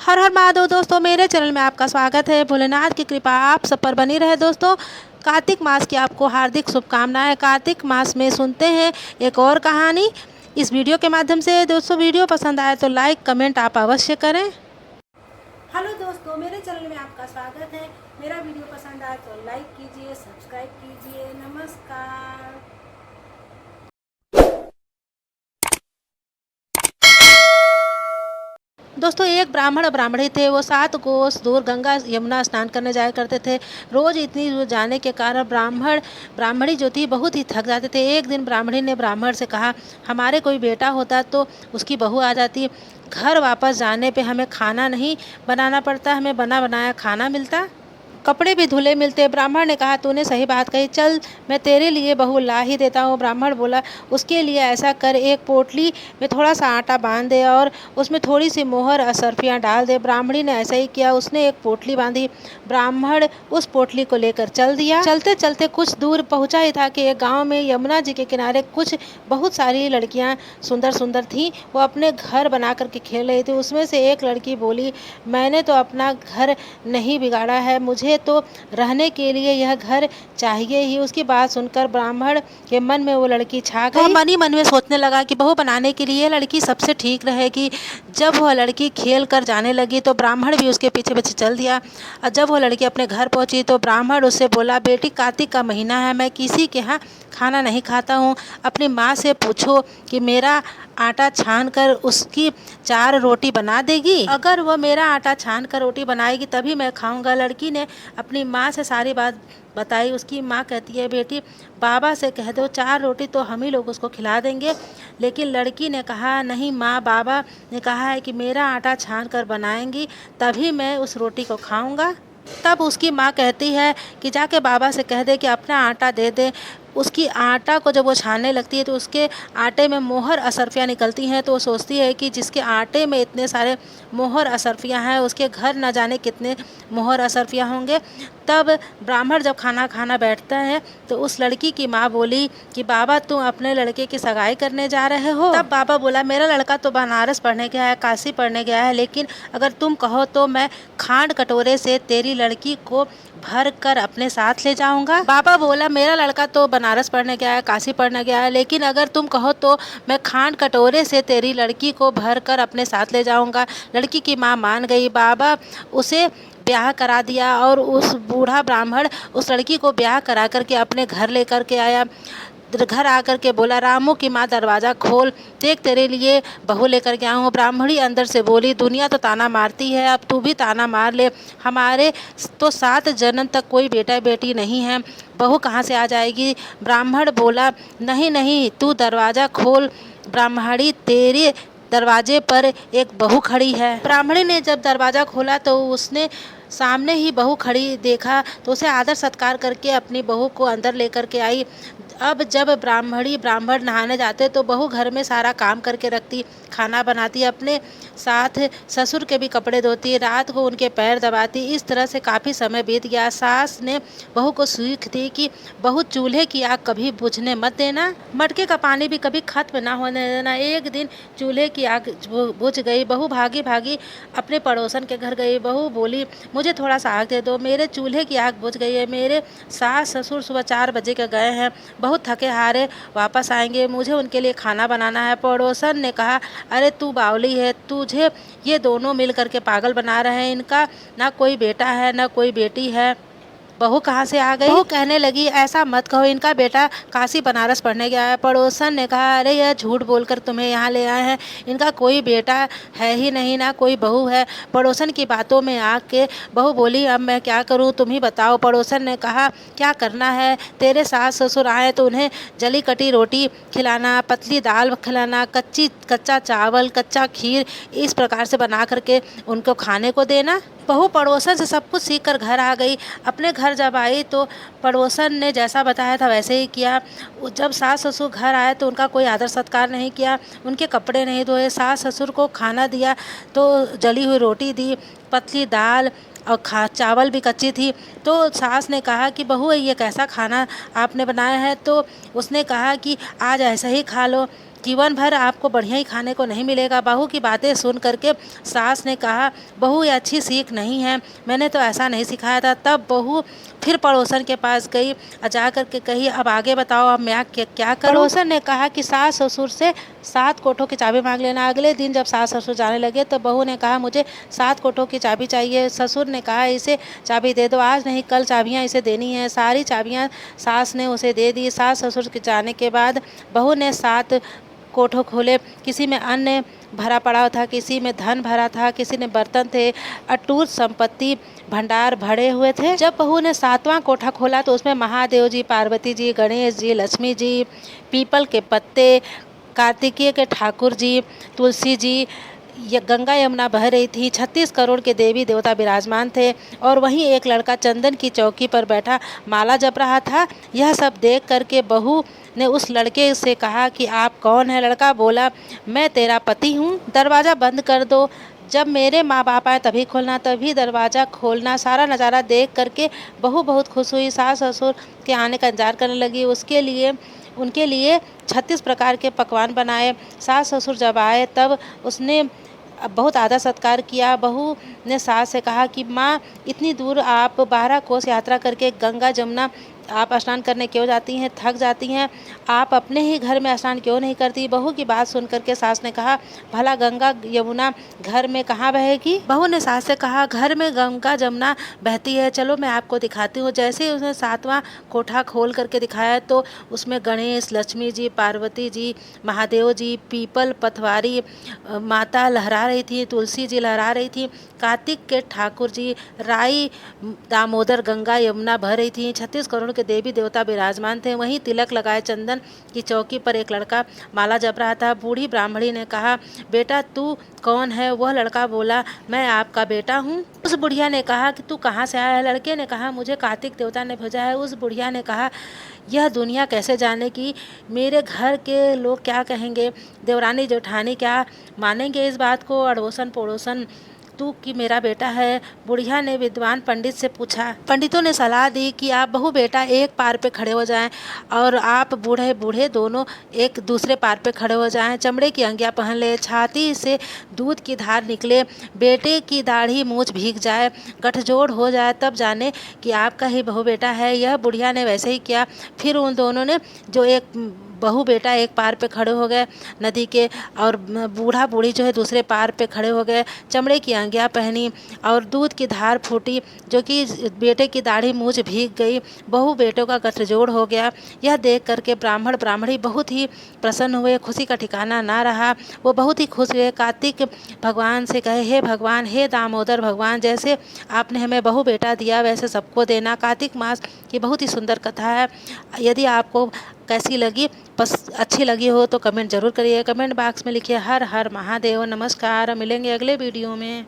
हर हर महादेव दोस्तों, मेरे चैनल में आपका स्वागत है। भोलेनाथ की कृपा आप सब पर बनी रहे। दोस्तों, कार्तिक मास की आपको हार्दिक शुभकामनाएं। कार्तिक मास में सुनते हैं एक और कहानी इस वीडियो के माध्यम से। दोस्तों, वीडियो पसंद आए तो लाइक कमेंट आप अवश्य करें। हेलो दोस्तों, मेरे चैनल में आपका स्वागत है। मेरा वीडियो पसंद आए तो लाइक कीजिए, सब्सक्राइब कीजिए। नमस्कार। दोस्तों, एक ब्राह्मण और ब्राह्मणी थे। वो 7 कोस दूर गंगा यमुना स्नान करने जाया करते थे। रोज़ इतनी दूर जाने के कारण ब्राह्मणी जो थी बहुत ही थक जाते थे। एक दिन ब्राह्मणी ने ब्राह्मण से कहा, हमारे कोई बेटा होता तो उसकी बहू आ जाती। घर वापस जाने पे हमें खाना नहीं बनाना पड़ता, हमें बना बनाया खाना मिलता, कपड़े भी धुले मिलते। ब्राह्मण ने कहा, तूने सही बात कही, चल मैं तेरे लिए बहू ला ही देता हूँ। ब्राह्मण बोला, उसके लिए ऐसा कर, एक पोटली में थोड़ा सा आटा बांध दे और उसमें थोड़ी सी मोहर असरफियाँ डाल दे। ब्राह्मणी ने ऐसा ही किया। उसने एक पोटली बांधी। ब्राह्मण उस पोटली को लेकर चल दिया। चलते चलते कुछ दूर पहुँचा ही था कि एक गाँव में यमुना जी के किनारे कुछ बहुत सारी लड़कियाँ सुंदर सुंदर थीं। वो अपने घर बना करके खेल रही थी। उसमें से एक लड़की बोली, मैंने तो अपना घर नहीं बिगाड़ा है, मुझे तो रहने के लिए यह घर चाहिए ही। उसकी बात सुनकर ब्राह्मण के मन में वो लड़की छा गई। वह मन ही मन में सोचने लगा कि बहू बनाने के लिए लड़की सबसे ठीक रहेगी। जब वह लड़की खेल कर जाने लगी तो ब्राह्मण भी उसके पीछे पीछे चल दिया। और जब वह लड़की अपने घर पहुंची तो ब्राह्मण उससे बोला, बेटी, कार्तिक का महीना है, मैं किसी के यहाँ खाना नहीं खाता हूँ। अपनी माँ से पूछो कि मेरा आटा छान कर उसकी 4 रोटी बना देगी। अगर वो मेरा आटा छान कर रोटी बनाएगी तभी मैं खाऊंगा। लड़की ने अपनी माँ से सारी बात बताई। उसकी माँ कहती है, बेटी, बाबा से कह दो 4 रोटी तो हम ही लोग उसको खिला देंगे। लेकिन लड़की ने कहा, नहीं माँ, बाबा ने कहा है कि मेरा आटा छान कर बनाएंगी तभी मैं उस रोटी को खाऊंगा। तब उसकी माँ कहती है कि जाके बाबा से कह दे कि अपना आटा दे दे। उसकी आटा को जब वो छानने लगती है तो उसके आटे में मोहर असरफियाँ निकलती हैं। तो वो सोचती है कि जिसके आटे में इतने सारे मोहर असरफियाँ हैं उसके घर न जाने कितने मोहर असरफियाँ होंगे। तब ब्राह्मण जब खाना खाना बैठता है तो उस लड़की की माँ बोली कि बाबा, तुम अपने लड़के की सगाई करने जा रहे हो? तब बाबा बोला, मेरा लड़का तो बनारस पढ़ने गया है, काशी पढ़ने गया है, लेकिन अगर तुम कहो तो मैं खांड कटोरे से तेरी लड़की को भर कर अपने साथ ले जाऊंगा। बाबा बोला, मेरा लड़का तो बनारस पढ़ने गया है, काशी पढ़ने गया है, लेकिन अगर तुम कहो तो मैं खांड कटोरे से तेरी लड़की को भर कर अपने साथ ले जाऊंगा। लड़की की माँ मान गई। बाबा उसे ब्याह करा दिया और उस बूढ़ा ब्राह्मण उस लड़की को ब्याह करा करके अपने घर लेकर के आया। घर आकर के बोला, रामू की माँ, दरवाज़ा खोल, देख तेरे लिए बहू लेकर के आया हूँ। ब्राह्मणी अंदर से बोली, दुनिया तो ताना मारती है, अब तू भी ताना मार ले। हमारे तो 7 जन्म तक कोई बेटा बेटी नहीं है, बहू कहाँ से आ जाएगी? ब्राह्मण बोला, नहीं नहीं, तू दरवाज़ा खोल, ब्राह्मणी, तेरे दरवाजे पर एक बहू खड़ी है। ब्राह्मणी ने जब दरवाज़ा खोला तो उसने सामने ही बहू खड़ी देखा तो उसे आदर सत्कार करके अपनी बहू को अंदर लेकर के आई। अब जब ब्राह्मण नहाने जाते तो बहू घर में सारा काम करके रखती, खाना बनाती, अपने साथ ससुर के भी कपड़े धोती, रात को उनके पैर दबाती। इस तरह से काफ़ी समय बीत गया। सास ने बहू को सीख दी कि बहू, चूल्हे की आग कभी बुझने मत देना, मटके का पानी भी कभी खत्म ना होने देना। एक दिन चूल्हे की आग बुझ गई। बहू भागी भागी अपने पड़ोसन के घर गई। बहू बोली, मुझे थोड़ा सा आग दे दो, मेरे चूल्हे की आग बुझ गई है। मेरे सास ससुर सुबह 4 बजे के गए हैं, बहुत थके हारे वापस आएंगे, मुझे उनके लिए खाना बनाना है। पड़ोसन ने कहा, अरे तू बावली है, तुझे ये दोनों मिल करके पागल बना रहे हैं। इनका ना कोई बेटा है ना कोई बेटी है, बहू कहाँ से आ गई? बहू कहने लगी, ऐसा मत कहो, इनका बेटा काशी बनारस पढ़ने गया है। पड़ोसन ने कहा, अरे यह झूठ बोलकर तुम्हें यहाँ ले आए हैं, इनका कोई बेटा है ही नहीं, ना कोई बहू है। पड़ोसन की बातों में आके बहू बोली, अब मैं क्या करूँ, तुम ही बताओ। पड़ोसन ने कहा, क्या करना है, तेरे सास ससुर आए तो उन्हें जली कटी रोटी खिलाना, पतली दाल खिलाना, कच्चा चावल, कच्चा खीर, इस प्रकार से बना करके उनको खाने को देना। बहू पड़ोसन से सब कुछ सीख कर घर आ गई। अपने घर जब आई तो पड़ोसन ने जैसा बताया था वैसे ही किया। जब सास ससुर घर आए तो उनका कोई आदर सत्कार नहीं किया, उनके कपड़े नहीं धोए। सास ससुर को खाना दिया तो जली हुई रोटी दी, पतली दाल और चावल भी कच्ची थी। तो सास ने कहा कि बहू, ये कैसा खाना आपने बनाया है? तो उसने कहा कि आज ऐसा ही खा लो। जीवन भर आपको बढ़िया ही खाने को नहीं मिलेगा। बहू की बातें सुन करके सास ने कहा, बहू ये अच्छी सीख नहीं है, मैंने तो ऐसा नहीं सिखाया था। तब बहू फिर पड़ोसन के पास गई, जा कर के कही, अब आगे बताओ, अब मैं क्या करूं। पड़ोसन ने कहा कि सास ससुर से 7 कोठों की चाबी मांग लेना। अगले दिन जब सास ससुर जाने लगे तो बहू ने कहा, मुझे 7 कोठों की चाबी चाहिए। ससुर ने कहा, इसे चाबी दे दो, आज नहीं कल चाबियां इसे देनी है। सारी चाबियां सास ने उसे दे दी। सास ससुर के जाने के बाद बहू ने 7 कोठों खोले। किसी में अन्न भरा पड़ा था, किसी में धन भरा था, किसी ने बर्तन थे, अटूट संपत्ति भंडार भरे हुए थे। जब बहू ने 7वां कोठा खोला तो उसमें महादेव जी, पार्वती जी, गणेश जी, लक्ष्मी जी, पीपल के पत्ते, कार्तिकेय के ठाकुर जी, तुलसी जी, गंगा यमुना बह रही थी। 36 करोड़ के देवी देवता विराजमान थे और वहीं एक लड़का चंदन की चौकी पर बैठा माला जप रहा था। यह सब देख करके बहू ने उस लड़के से कहा कि आप कौन है? लड़का बोला, मैं तेरा पति हूँ, दरवाज़ा बंद कर दो, जब मेरे माँ बाप आए तभी खोलना, तभी दरवाज़ा खोलना। सारा नज़ारा देख करके बहू बहुत खुश हुई। सास ससुर के आने का इंतजार करने लगी। उनके लिए 36 प्रकार के पकवान बनाए। सास ससुर जब आए तब उसने बहुत आदर सत्कार किया। बहू ने सास से कहा कि माँ, इतनी दूर आप 12 कोस यात्रा करके गंगा जमुना आप स्नान करने क्यों जाती हैं? थक जाती हैं, आप अपने ही घर में स्नान क्यों नहीं करती? बहू की बात सुन करके सास ने कहा, भला गंगा यमुना घर में कहाँ बहेगी? बहू ने सास से कहा, घर में गंगा जमुना बहती है, चलो मैं आपको दिखाती हूँ। जैसे ही उसने 7वां कोठा खोल करके दिखाया तो उसमें गणेश, लक्ष्मी जी, पार्वती जी, महादेव जी, पीपल पथवारी माता लहरा रही थी, तुलसी जी लहरा रही थी, कार्तिक के ठाकुर जी, राई दामोदर, गंगा यमुना बह रही थी। 36 करोड़ के देवी देवता विराजमान थे। वहीं तिलक लगाए चंदन की चौकी पर एक लड़का माला जप रहा था। बूढ़ी ब्राह्मणी ने कहा, बेटा तू कौन है? वह लड़का बोला, मैं आपका बेटा हूँ। उस बुढ़िया ने कहा कि तू कहाँ से आया है? लड़के ने कहा, मुझे कार्तिक देवता ने भेजा है। उस बुढ़िया ने कहा, यह दुनिया कैसे जाने की, मेरे घर के लोग क्या कहेंगे? देवरानी जेठानी क्या मानेंगे इस बात को? अड़ोसन पड़ोसन तू कि मेरा बेटा है? बुढ़िया ने विद्वान पंडित से पूछा। पंडितों ने सलाह दी कि आप बहू बेटा एक पार पे खड़े हो जाएं और आप बूढ़े बूढ़े दोनों एक दूसरे पार पे खड़े हो जाएं। चमड़े की अंगियां पहन ले, छाती से दूध की धार निकले, बेटे की दाढ़ी मूछ भीग जाए, गठजोड़ हो जाए, तब जाने कि आपका ही बहू बेटा है। यह बुढ़िया ने वैसे ही किया। फिर उन दोनों ने जो एक बहू बेटा एक पार पे खड़े हो गए नदी के, और बूढ़ा बूढ़ी जो है दूसरे पार पे खड़े हो गए। चमड़े की अंगियां पहनी और दूध की धार फूटी, जो कि बेटे की दाढ़ी मूछ भीग गई, बहू बेटों का गठजोड़ हो गया। यह देख करके ब्राह्मण ब्राह्मणी बहुत ही प्रसन्न हुए, खुशी का ठिकाना ना रहा। वो बहुत ही खुश हुए। कार्तिक भगवान से कहे, हे भगवान, हे दामोदर भगवान, जैसे आपने हमें बहू बेटा दिया वैसे सबको देना। कार्तिक मास की बहुत ही सुंदर कथा है। यदि आपको कैसी लगी, बस अच्छी लगी हो तो कमेंट ज़रूर करिए। कमेंट बॉक्स में लिखिए हर हर महादेव। नमस्कार, मिलेंगे अगले वीडियो में।